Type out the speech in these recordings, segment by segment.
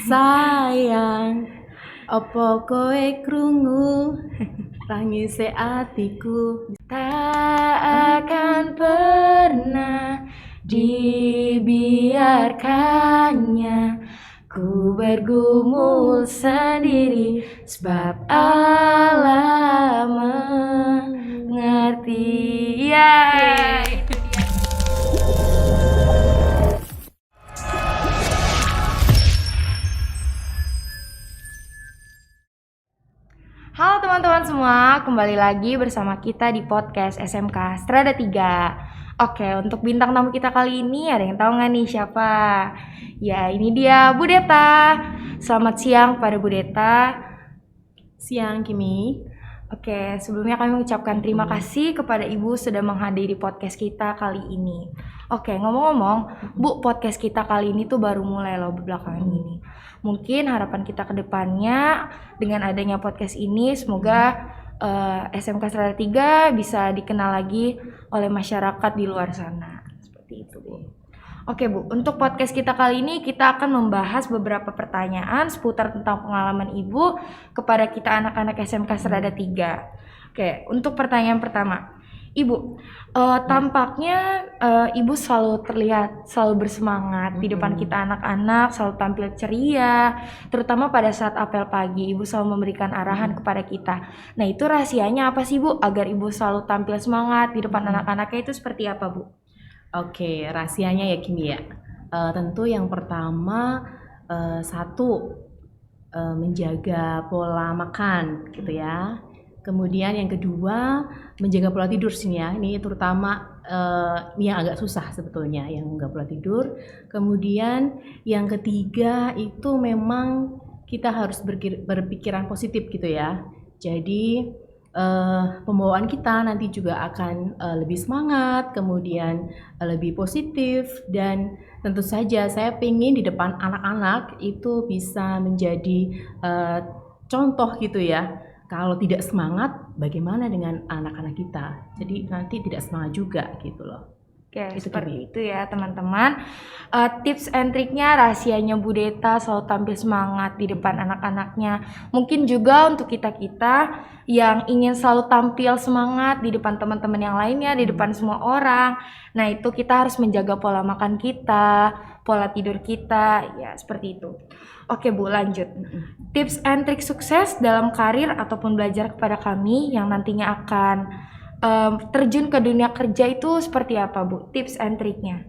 Sayang, opo kowe krungu tangise atiku tak akan pernah dibiarkannya ku bergumul sendiri sebab Allah mengerti. Yay! Halo teman-teman semua, kembali lagi bersama kita di podcast SMK Strada 3. Oke, untuk bintang tamu kita kali ini ada yang tahu nggak nih siapa? Ya, ini dia Bu Deta. Selamat siang pada Bu Deta. Siang, Kimi. Oke, sebelumnya kami mengucapkan terima kasih kepada Ibu sudah menghadiri podcast kita kali ini. Oke, ngomong-ngomong, Bu, podcast kita kali ini tuh baru mulai loh belakangan ini. Mungkin harapan kita ke depannya dengan adanya podcast ini, semoga SMK Strada 3 bisa dikenal lagi oleh masyarakat di luar sana. Seperti itu, Bu. Oke Bu, untuk podcast kita kali ini kita akan membahas beberapa pertanyaan seputar tentang pengalaman Ibu kepada kita anak-anak SMK Strada 3. Oke, untuk pertanyaan pertama, Ibu, tampaknya Ibu selalu terlihat selalu bersemangat di depan kita anak-anak, selalu tampil ceria, terutama pada saat apel pagi, Ibu selalu memberikan arahan kepada kita. Nah itu rahasianya apa sih Bu, agar Ibu selalu tampil semangat di depan anak-anaknya itu seperti apa Bu? Oke, rahasianya ya Kimi ya. Tentu yang pertama satu menjaga pola makan gitu ya. Kemudian yang kedua menjaga pola tidur sini ya. Ini terutama ini yang agak susah sebetulnya yang nggak pola tidur. Kemudian yang ketiga itu memang kita harus berpikiran positif gitu ya. Jadi pembawaan kita nanti juga akan lebih semangat, kemudian lebih positif, dan tentu saja saya pengen di depan anak-anak itu bisa menjadi contoh gitu ya. Kalau tidak semangat, bagaimana dengan anak-anak kita? Jadi nanti tidak semangat juga gitu loh. Oke, seperti itu ya teman-teman. Tips and triknya, rahasianya Bu Deta selalu tampil semangat di depan anak-anaknya. Mungkin juga untuk kita-kita yang ingin selalu tampil semangat di depan teman-teman yang lainnya, di depan semua orang. Nah itu kita harus menjaga pola makan kita, pola tidur kita, ya seperti itu. Oke Bu, lanjut. Tips and trik sukses dalam karir ataupun belajar kepada kami yang nantinya akan terjun ke dunia kerja itu seperti apa Bu? Tips and triknya?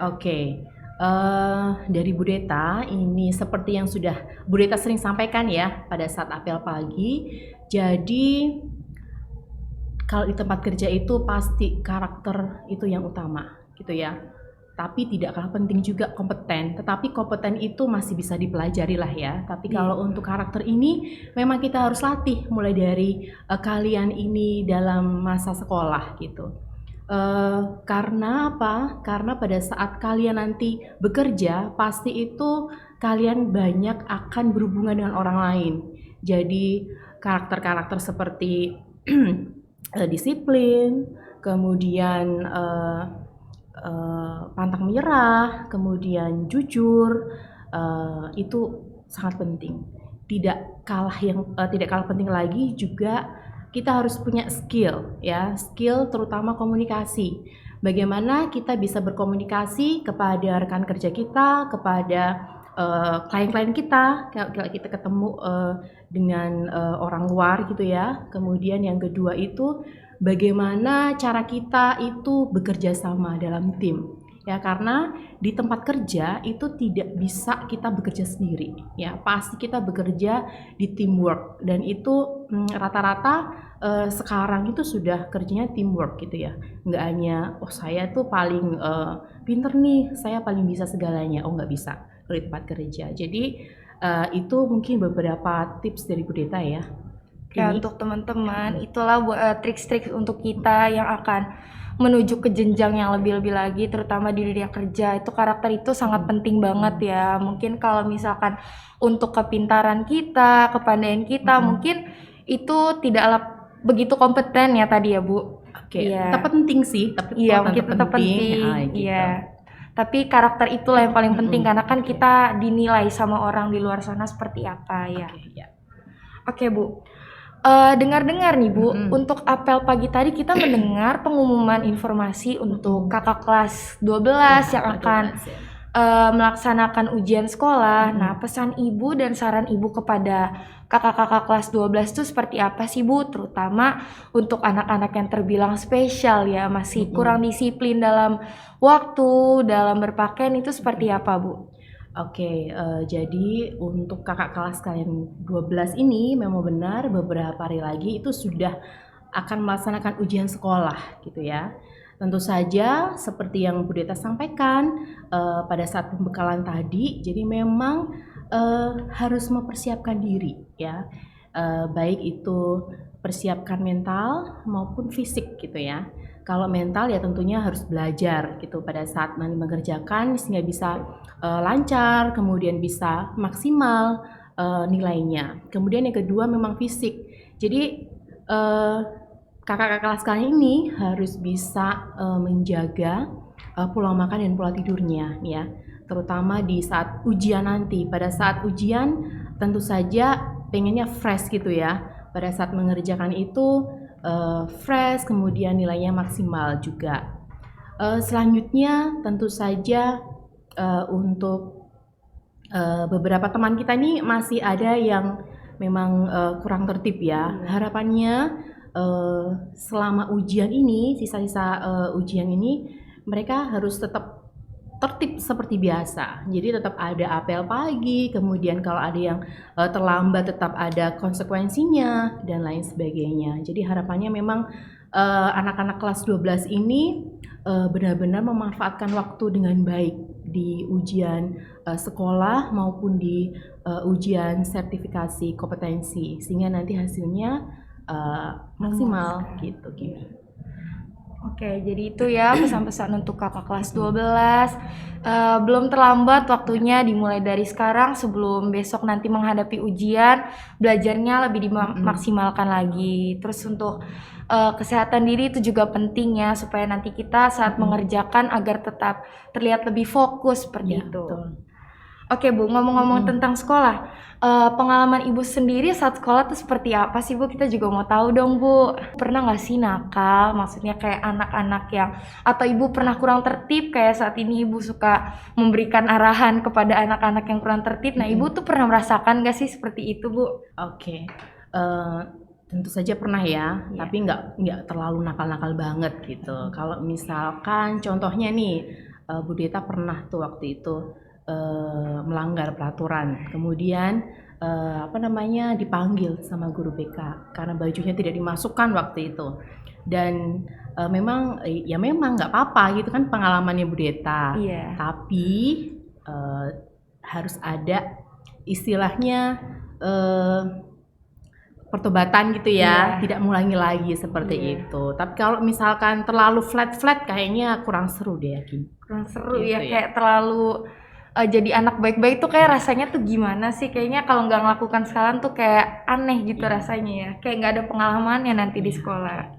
Oke, dari Bu Deta ini seperti yang sudah Bu Deta sering sampaikan ya pada saat apel pagi. Jadi kalau di tempat kerja itu pasti karakter itu yang utama gitu ya. Tapi tidak kalah penting juga kompeten. Tetapi kompeten itu masih bisa dipelajari lah ya. Tapi kalau untuk karakter ini memang kita harus latih mulai dari kalian ini dalam masa sekolah gitu. Karena apa? Karena pada saat kalian nanti bekerja pasti itu kalian banyak akan berhubungan dengan orang lain. Jadi karakter-karakter seperti disiplin, kemudian pantang menyerah, kemudian jujur, itu sangat penting. Tidak kalah penting lagi juga kita harus punya skill ya, skill terutama komunikasi. Bagaimana kita bisa berkomunikasi kepada rekan kerja kita, kepada klien-klien kita, kalau kita ketemu dengan orang luar gitu ya. Kemudian yang kedua itu bagaimana cara kita itu bekerja sama dalam tim ya, karena di tempat kerja itu tidak bisa kita bekerja sendiri ya, pasti kita bekerja di teamwork, dan itu rata-rata sekarang itu sudah kerjanya teamwork gitu ya, nggak hanya saya tuh paling pinter nih, saya paling bisa segalanya, nggak bisa kalau di tempat kerja. Jadi itu mungkin beberapa tips dari Bu Deta ya. Ya untuk teman-teman itulah trik-trik untuk kita yang akan menuju ke jenjang yang lebih-lebih lagi, terutama di dunia kerja. Itu karakter itu sangat penting banget ya. Mungkin kalau misalkan untuk kepintaran kita, kepandaian kita, mungkin itu tidaklah begitu kompeten ya tadi ya Bu. Oke, tetap penting sih, Iya, mungkin tetap penting. gitu. Iya. Tapi karakter itulah yang paling penting Mm-mm. karena kan kita dinilai sama orang di luar sana seperti apa ya. Oke, ya. Oke Bu, dengar-dengar nih Bu, Mm-mm. untuk apel pagi tadi kita mendengar pengumuman informasi untuk kakak kelas 12 Ya, yang Pak akan 12 ya. melaksanakan ujian sekolah. Mm-mm. Nah, pesan Ibu dan saran Ibu kepada kakak-kakak kelas 12 itu seperti apa sih Bu? Terutama untuk anak-anak yang terbilang spesial ya, masih kurang disiplin dalam waktu, dalam berpakaian itu seperti apa Bu? Oke, jadi untuk kakak kelas kalian 12 ini memang benar beberapa hari lagi itu sudah akan melaksanakan ujian sekolah gitu ya. Tentu saja seperti yang Bu Deta sampaikan pada saat pembekalan tadi, jadi memang harus mempersiapkan diri ya. Baik itu persiapkan mental maupun fisik gitu ya. Kalau mental ya tentunya harus belajar gitu pada saat nanti mengerjakan sehingga bisa lancar, kemudian bisa maksimal nilainya. Kemudian yang kedua memang fisik. Jadi kakak-kakak kelas kalian ini harus bisa menjaga pola makan dan pola tidurnya ya. Terutama di saat ujian nanti. Pada saat ujian tentu saja pengennya fresh gitu ya. Pada saat mengerjakan itu fresh, kemudian nilainya maksimal juga. Selanjutnya tentu saja untuk beberapa teman kita ini masih ada yang memang kurang tertib ya. Harapannya selama ujian ini, sisa-sisa ujian ini, mereka harus tetap tertib seperti biasa. Jadi tetap ada apel pagi, kemudian kalau ada yang terlambat tetap ada konsekuensinya dan lain sebagainya. Jadi harapannya memang anak-anak kelas 12 ini benar-benar memanfaatkan waktu dengan baik di ujian sekolah maupun di ujian sertifikasi kompetensi sehingga nanti hasilnya maksimal gitu Kimi. Oke, jadi itu ya pesan-pesan untuk kakak kelas 12. Belum terlambat waktunya dimulai dari sekarang sebelum besok nanti menghadapi ujian, belajarnya lebih dimaksimalkan lagi. Terus untuk kesehatan diri itu juga penting ya supaya nanti kita saat mengerjakan agar tetap terlihat lebih fokus seperti Ya, itu. betul. Oke Bu, ngomong-ngomong tentang sekolah, pengalaman Ibu sendiri saat sekolah tuh seperti apa sih Bu? Kita juga mau tahu dong Bu. Pernah nggak sih nakal? Maksudnya kayak anak-anak yang, atau Ibu pernah kurang tertib kayak saat ini Ibu suka memberikan arahan kepada anak-anak yang kurang tertib. Nah Ibu tuh pernah merasakan nggak sih seperti itu Bu? Oke, tentu saja pernah ya, tapi nggak terlalu nakal-nakal banget gitu. Kalau misalkan contohnya nih, Bu Deta pernah tuh waktu itu melanggar peraturan, kemudian apa namanya dipanggil sama guru BK karena bajunya tidak dimasukkan waktu itu. Dan memang ya memang nggak apa-apa gitu kan pengalamannya Bu Deta. Iya. Tapi harus ada istilahnya pertobatan gitu ya, Iya. tidak mengulangi lagi seperti Iya. itu. Tapi kalau misalkan terlalu flat kayaknya kurang seru deh Kim. Kurang seru Gitu ya, ya. kayak terlalu jadi anak baik-baik tuh kayak rasanya tuh gimana sih? Kayaknya kalau nggak ngelakukan kesalahan tuh kayak aneh gitu rasanya ya. Kayak nggak ada pengalamannya nanti di sekolah.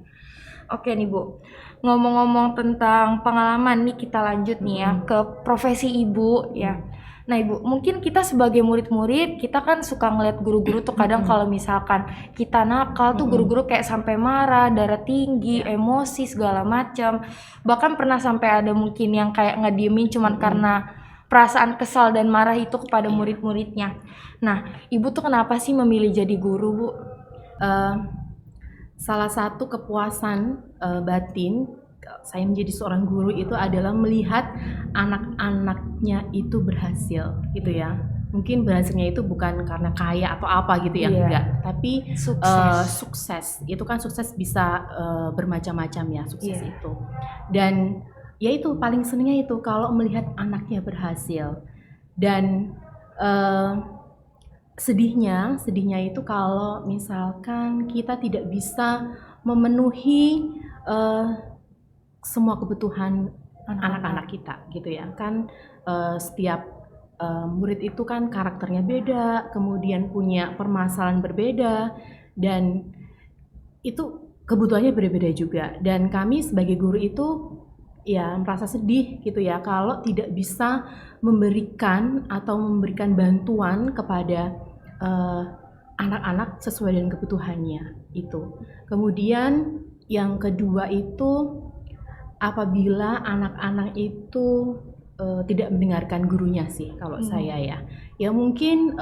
Oke nih Bu, ngomong-ngomong tentang pengalaman nih kita lanjut nih ya ke profesi Ibu ya. Nah Ibu, mungkin kita sebagai murid-murid kita kan suka ngeliat guru-guru tuh kadang kalau misalkan kita nakal tuh guru-guru kayak sampai marah, darah tinggi, emosi segala macam. Bahkan pernah sampai ada mungkin yang kayak ngediemin cuman karena perasaan kesal dan marah itu kepada murid-muridnya. Nah, Ibu tuh kenapa sih memilih jadi guru, Bu? Salah satu kepuasan batin saya menjadi seorang guru itu adalah melihat anak-anaknya itu berhasil gitu ya. Mungkin berhasilnya itu bukan karena kaya atau apa gitu ya, Iya. enggak. Tapi Sukses. sukses. Itu kan sukses bisa bermacam-macam ya sukses Iya. itu. Dan ya itu paling senangnya itu kalau melihat anaknya berhasil. Dan sedihnya itu kalau misalkan kita tidak bisa memenuhi semua kebutuhan anak-anak kita gitu ya kan. Setiap murid itu kan karakternya beda, kemudian punya permasalahan berbeda, dan itu kebutuhannya berbeda juga. Dan kami sebagai guru itu merasa sedih gitu ya kalau tidak bisa memberikan bantuan kepada anak-anak sesuai dengan kebutuhannya itu. Kemudian yang kedua itu apabila anak-anak itu tidak mendengarkan gurunya sih kalau saya ya. Ya mungkin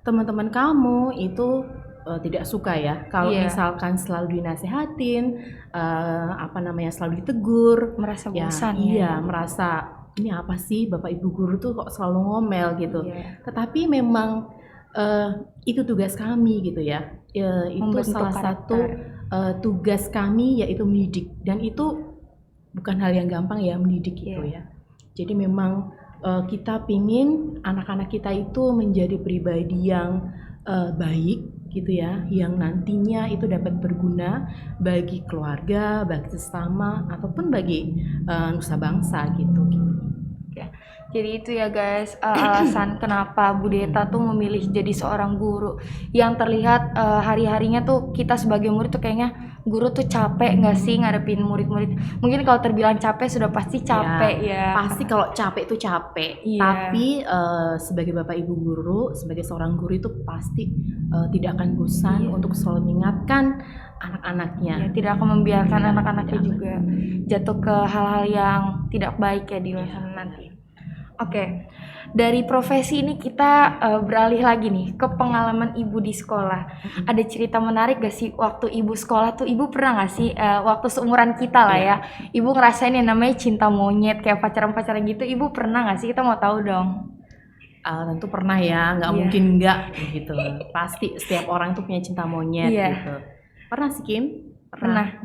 teman-teman kamu itu tidak suka ya kalau misalkan selalu dinasehatin, selalu ditegur, Merasa ya bosan iya merasa ini apa sih bapak ibu guru tuh kok selalu ngomel gitu. Tetapi memang itu tugas kami gitu ya. Itu Membentuk salah satu tugas kami yaitu mendidik, dan itu bukan hal yang gampang ya mendidik itu ya. Jadi memang kita pingin anak-anak kita itu menjadi pribadi yang baik gitu ya, yang nantinya itu dapat berguna bagi keluarga, bagi sesama, ataupun bagi nusa bangsa gitu. Jadi itu ya guys, alasan kenapa Bu Deta tuh memilih jadi seorang guru. Yang terlihat hari-harinya tuh kita sebagai murid tuh kayaknya guru tuh capek nggak sih ngadepin murid-murid. Mungkin kalau terbilang capek sudah pasti capek ya. Pasti kalau capek itu capek. Tapi sebagai bapak ibu guru, sebagai seorang guru itu pasti tidak akan bosan untuk selalu mengingatkan anak-anaknya. Tidak akan membiarkan anak-anaknya juga jatuh ke hal-hal yang tidak baik ya di masa nanti. Oke, dari profesi ini kita beralih lagi nih ke pengalaman ibu di sekolah. Ada cerita menarik gak sih waktu ibu sekolah tuh? Ibu pernah gak sih waktu seumuran kita lah ya, ibu ngerasain yang namanya cinta monyet kayak pacaran-pacaran gitu? Ibu pernah gak sih? Kita mau tahu dong. Tentu pernah ya, nggak mungkin nggak gitu. Pasti setiap orang tuh punya cinta monyet gitu. Pernah sih Kim? Pernah.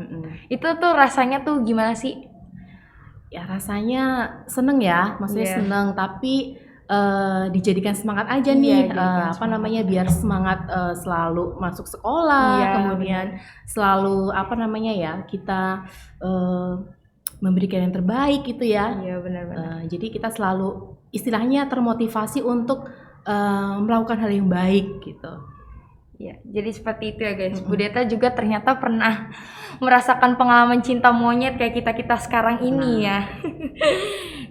Itu tuh rasanya tuh gimana sih? Ya rasanya seneng ya, maksudnya seneng, tapi dijadikan semangat aja nih, biar semangat selalu masuk sekolah, kemudian selalu kita memberikan yang terbaik gitu ya. Iya benar-benar. Jadi kita selalu istilahnya termotivasi untuk melakukan hal yang baik gitu. Ya, jadi seperti itu ya guys. Bu Deta juga ternyata pernah merasakan pengalaman cinta monyet kayak kita sekarang ini ya.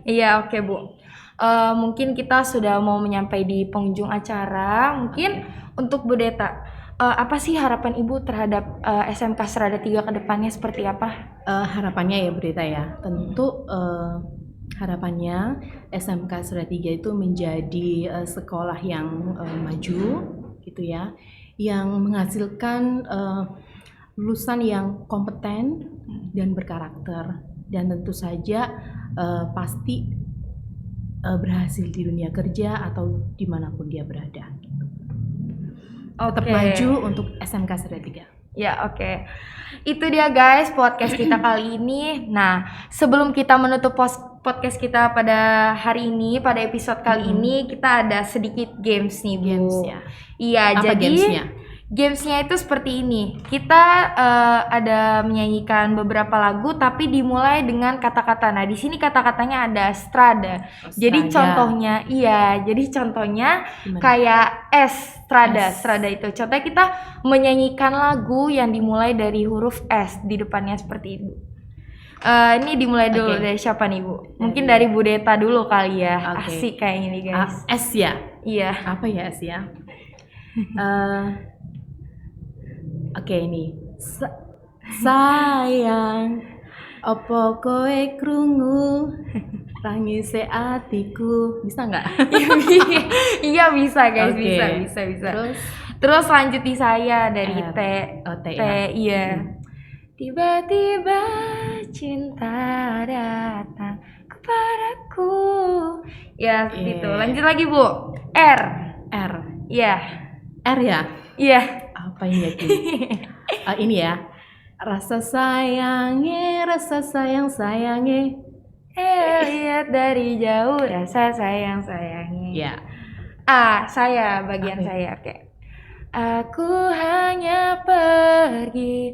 Iya, oke Bu. Mungkin kita sudah mau menyampai di penghujung acara. Mungkin untuk Bu Deta, apa sih harapan Ibu terhadap SMK Serada 3 ke depannya seperti apa? Harapannya ya Bu Deta ya, tentu harapannya SMK Serada 3 itu menjadi sekolah yang maju gitu ya, yang menghasilkan lulusan yang kompeten dan berkarakter, dan tentu saja pasti berhasil di dunia kerja atau dimanapun dia berada. Tetap maju untuk SMK Serada 3. Ya oke. Itu dia guys podcast kita kali ini. Nah sebelum kita menutup podcast kita pada hari ini, pada episode kali ini, kita ada sedikit games nih Bu. Games ya. Iya, apa jadi gamesnya itu seperti ini. Kita ada menyanyikan beberapa lagu, tapi dimulai dengan kata-kata. Nah, di sini kata-katanya ada strada. Jadi contohnya, kayak strada itu. Contohnya kita menyanyikan lagu yang dimulai dari huruf S di depannya seperti itu. Ini dimulai dulu dari siapa nih Bu? Mungkin dari Bu Deta dulu kali ya. Asik kayak ini guys. S ya? Iya. Apa ya S ya? Ini sayang opo kowe krungu tangise atiku, bisa nggak? Iya bisa guys, bisa. Terus lanjut di saya dari T. Iya. Tiba-tiba cinta datang kepadaku. Ya gitu. Lanjut lagi Bu. R. Iya. R ya? Iya. Apa ini lagi? Ini ya. Rasa sayangnya, lihat dari jauh rasa sayangnya. Ya. Saya bagian saya. Oke. Aku hanya pergi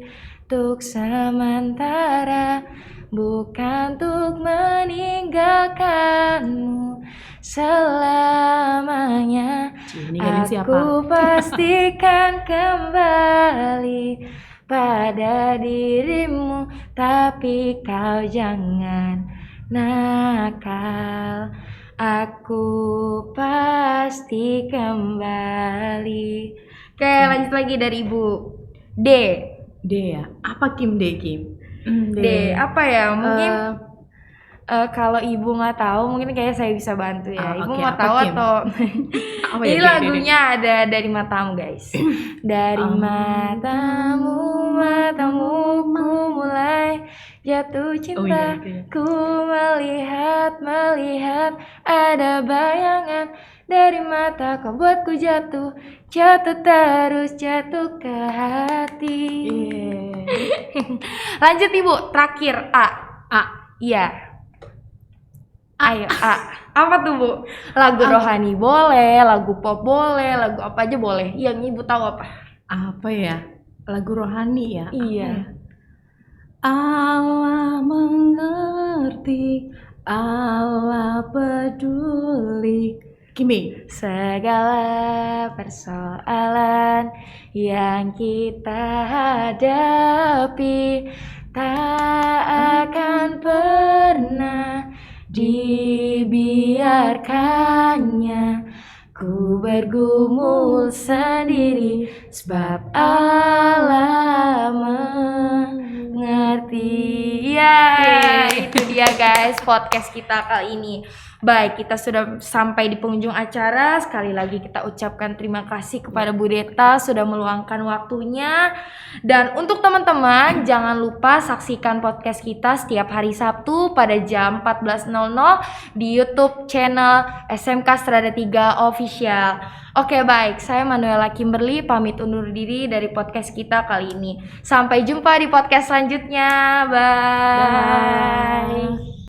untuk sementara, bukan untuk meninggalkanmu selamanya. Aku pastikan kembali pada dirimu, tapi kau jangan nakal. Aku pasti kembali. Oke, lanjut lagi dari Ibu. D. D ya. Apa Kim D, Kim? D. Apa ya? Mungkin Eh, kalau Ibu nggak tahu, mungkin kayak saya bisa bantu ya. Ibu oke, mau apa, tahu Kim? atau Apa ini ya, D, lagunya ada dari matamu guys. Dari matamu, matamu ku mulai jatuh cinta. Oh iya, itu ya. Ku melihat ada bayangan dari mata kau buatku jatuh terus jatuh ke hati. Lanjut Ibu, terakhir A. A. Iya. Ayo A. Apa tuh Bu? Lagu rohani boleh, lagu pop boleh, lagu apa aja boleh. Yang Ibu tahu apa? Apa ya? Lagu rohani ya? Iya. Allah mengerti, Allah peduli. Kimi. Segala persoalan yang kita hadapi tak akan pernah dibiarkannya. Ku bergumul sendiri sebab Allah mengerti. Ya, itu dia guys podcast kita kali ini. Baik, kita sudah sampai di penghujung acara. Sekali lagi kita ucapkan terima kasih kepada Bu Deta sudah meluangkan waktunya. Dan untuk teman-teman, jangan lupa saksikan podcast kita setiap hari Sabtu pada jam 14.00 di YouTube channel SMK Strada 3 Official. Oke baik, saya Manuela Kimberly pamit undur diri dari podcast kita kali ini. Sampai jumpa di podcast selanjutnya. Bye.